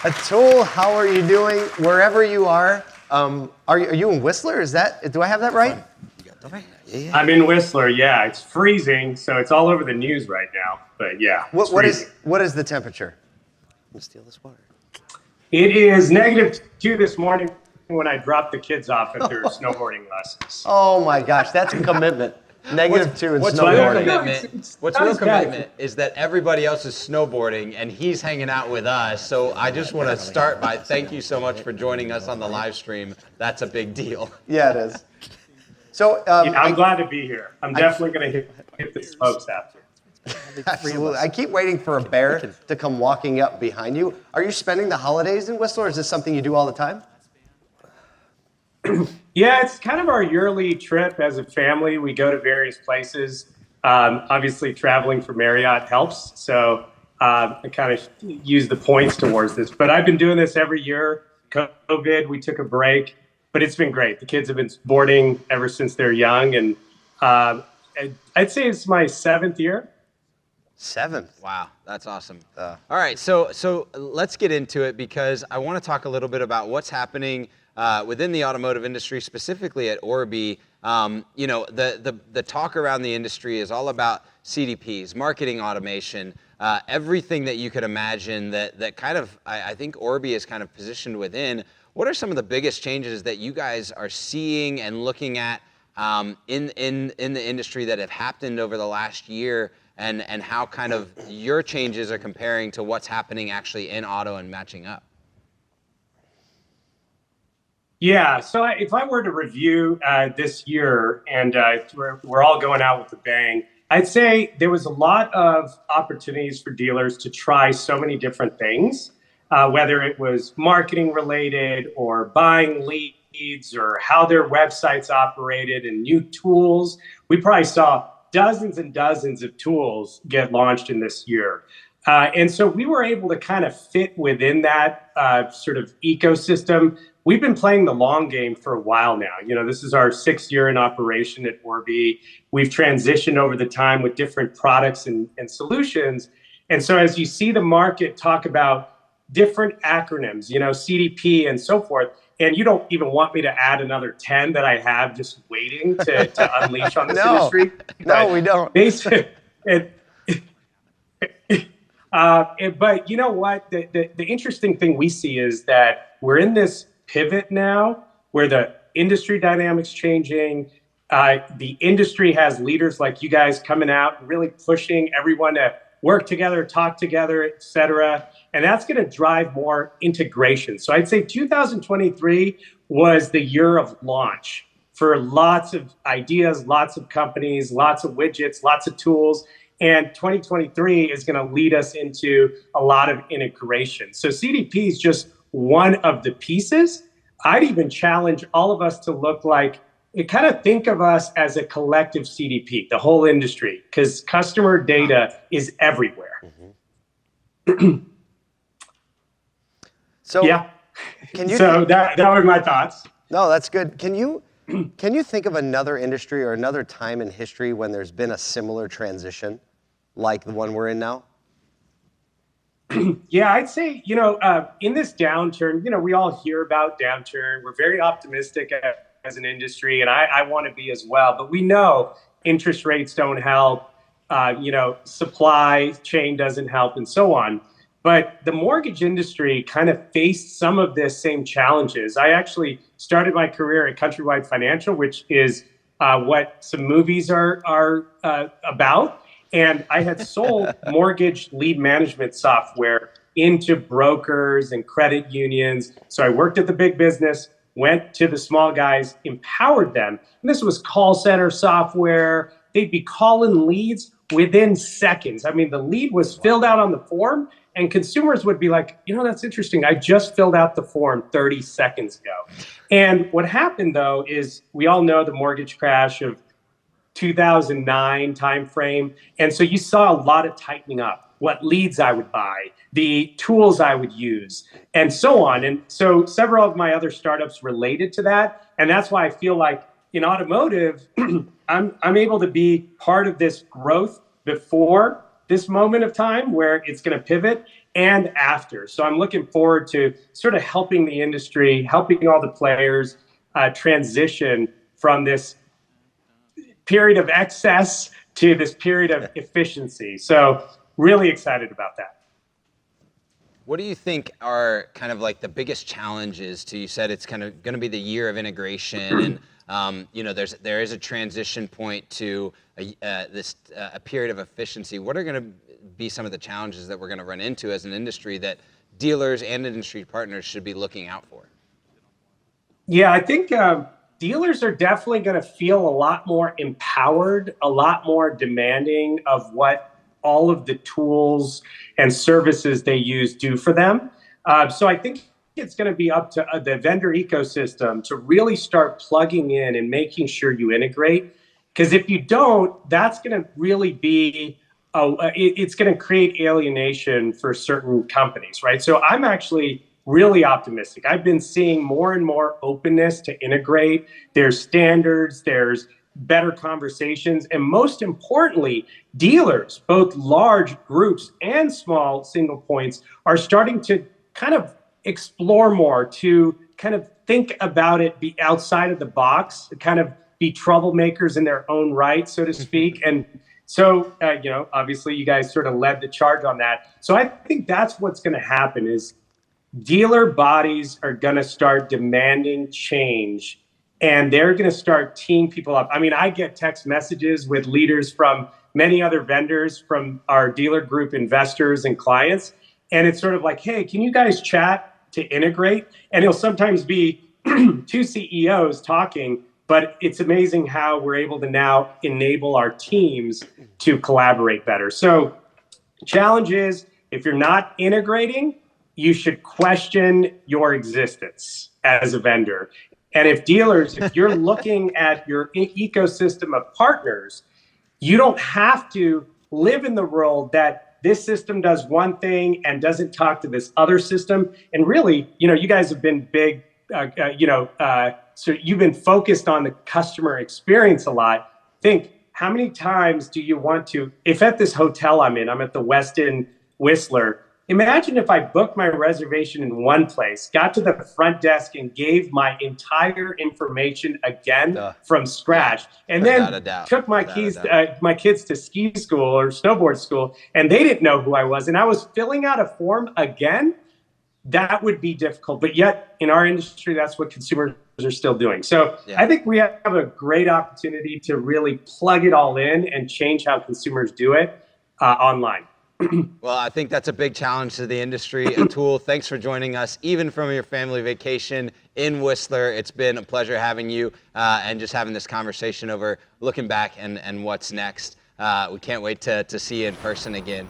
Atul, how are you doing? Wherever you are you in Whistler? Do I have that right? Yeah. I'm in Whistler, yeah. It's freezing, so it's all over the news right now. But yeah, what is the temperature? I'm gonna steal this water. It is -2 this morning when I dropped the kids off at their snowboarding lessons. Oh my gosh, that's a commitment. -2 and what's snowboarding. What's real commitment is that everybody else is snowboarding and he's hanging out with us. So I just want to start by thank you so much for joining us on the live stream. That's a big deal. Yeah, it is. So I'm glad to be here. I'm definitely going to hit the slopes after. Absolutely. I keep waiting for a bear to come walking up behind you. Are you spending the holidays in Whistler, or is this something you do all the time? Yeah, it's kind of our yearly trip as a family. We go to various places. Obviously, traveling for Marriott helps. So I kind of use the points towards this. But I've been doing this every year. COVID, we took a break, but it's been great. The kids have been boarding ever since they're young. And I'd say it's my 7th year. 7th. Wow, that's awesome. All right, so let's get into it because I want to talk a little bit about what's happening within the automotive industry, specifically at Orbee. You know, the talk around the industry is all about CDPs, marketing automation, everything that you could imagine that kind of, I think Orbee is kind of positioned within. What are some of the biggest changes that you guys are seeing and looking at in the industry that have happened over the last year, and how kind of your changes are comparing to what's happening actually in auto and matching up? Yeah, so if I were to review this year, and we're all going out with a bang, I'd say there was a lot of opportunities for dealers to try so many different things, whether it was marketing related or buying leads or how their websites operated and new tools. We probably saw dozens and dozens of tools get launched in this year. And so we were able to kind of fit within that sort of ecosystem. We've been playing the long game for a while now. You know, this is our 6th year in operation at Orbee. We've transitioned over the time with different products and solutions. And so as you see the market talk about different acronyms, you know, CDP and so forth, and you don't even want me to add another 10 that I have just waiting to unleash on this industry. No, we don't. But you know what? The interesting thing we see is that we're in this pivot now where the industry dynamics changing. The industry has leaders like you guys coming out, really pushing everyone to work together, talk together, et cetera. And that's going to drive more integration. So I'd say 2023 was the year of launch for lots of ideas, lots of companies, lots of widgets, lots of tools. And 2023 is going to lead us into a lot of integration. So CDP is just one of the pieces. I'd even challenge all of us to look like, kind of think of us as a collective CDP, the whole industry, because customer data is everywhere. Mm-hmm. So yeah, that were my thoughts. No, that's good. Can you think of another industry or another time in history when there's been a similar transition like the one we're in now? Yeah, I'd say, you know, in this downturn, you know, we all hear about downturn. We're very optimistic as an industry, and I want to be as well. But we know interest rates don't help, you know, supply chain doesn't help, and so on. But the mortgage industry kind of faced some of the same challenges. I actually started my career at Countrywide Financial, which is what some movies are about. And I had sold mortgage lead management software into brokers and credit unions. So I worked at the big business, went to the small guys, empowered them. And this was call center software. They'd be calling leads within seconds. I mean, the lead was filled out on the form, and consumers would be like, you know, that's interesting. I just filled out the form 30 seconds ago. And what happened, though, is we all know the mortgage crash of 2009 timeframe. And so you saw a lot of tightening up, what leads I would buy, the tools I would use, and so on. And so several of my other startups related to that. And that's why I feel like in automotive, I'm able to be part of this growth before this moment of time where it's going to pivot. and after. So I'm looking forward to sort of helping the industry, helping all the players transition from this period of excess to this period of efficiency. So really excited about that. What do you think are kind of like the biggest challenges to, you said it's kind of going to be the year of integration and there is a transition point to a period of efficiency. What are going to be some of the challenges that we're going to run into as an industry that dealers and industry partners should be looking out for? Yeah, I think dealers are definitely going to feel a lot more empowered, a lot more demanding of what all of the tools and services they use do for them. So I think it's going to be up to the vendor ecosystem to really start plugging in and making sure you integrate. Because if you don't, that's going to really be, it's going to create alienation for certain companies, right? So I'm actually really optimistic. I've been seeing more and more openness to integrate. There's standards, there's better conversations, and most importantly, dealers, both large groups and small single points, are starting to kind of explore more, to kind of think about it, be outside of the box, to kind of be troublemakers in their own right, so to speak. And so, obviously you guys sort of led the charge on that. So I think that's what's going to happen is dealer bodies are going to start demanding change, and they're going to start teeing people up. I mean, I get text messages with leaders from many other vendors, from our dealer group investors and clients. And it's sort of like, hey, can you guys chat to integrate? And it'll sometimes be two CEOs talking, but it's amazing how we're able to now enable our teams to collaborate better. So challenge is, if you're not integrating, you should question your existence as a vendor. And if you're looking at your ecosystem of partners, you don't have to live in the world that this system does one thing and doesn't talk to this other system. And really, you guys have been big, so you've been focused on the customer experience a lot. Think, how many times do you want to, if at this hotel I'm at the Westin Whistler, imagine if I booked my reservation in one place, got to the front desk and gave my entire information again from scratch, and then took my kids to ski school or snowboard school, and they didn't know who I was, and I was filling out a form again. That would be difficult. But yet in our industry, that's what consumers are still doing. So I think we have a great opportunity to really plug it all in and change how consumers do it online. Well, I think that's a big challenge to the industry. Atul, thanks for joining us, even from your family vacation in Whistler. It's been a pleasure having you and just having this conversation over looking back and what's next. We can't wait to see you in person again.